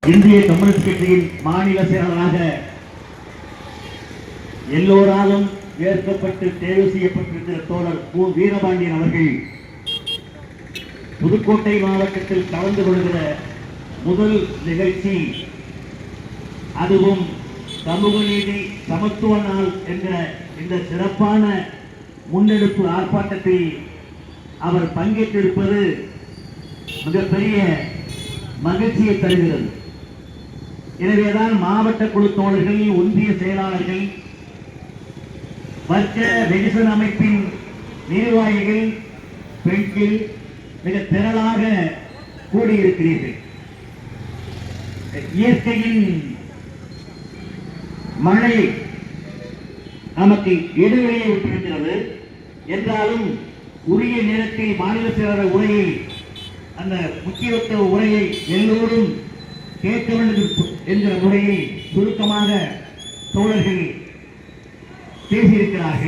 இந்திய கம்யூனிஸ்ட் கட்சியின் மாநில செயலாளராக எல்லோராலும் ஏற்கப்பட்டு தேர்வு செய்யப்பட்டிருக்கிற தோழர் கு. வீரபாண்டியன் அவர்கள் புதுக்கோட்டை மாவட்டத்தில் கலந்து கொள்கிற முதல் நிகழ்ச்சி, அதுவும் சமூக நீதி சமத்துவ நாள் என்கிற இந்த சிறப்பான முன்னெடுப்பு ஆர்ப்பாட்டத்தில் அவர் பங்கேற்றிருப்பது மிகப்பெரிய மகிழ்ச்சியை தருகிறது. எனவேதான் மாவட்ட குழு தோழர்கள், ஒன்றிய செயலாளர்கள், வர்க்க வெகுஜன அமைப்பின் நிர்வாகிகள், பெண்கள் மிக திரளாக கூடியிருக்கிறீர்கள். இயற்கையின் மழை நமக்கு இடைவெளியை விட்டிருக்கிறது என்றாலும் உரிய நேரத்தில் மாநில செயலாளர் உரையை, அந்த முக்கியத்துவ உரையை எல்லோரும் கேட்க வேண்டும் என்கிற முறையில் சுருக்கமாக தோழர்கள் பேசியிருக்கிறார்கள்.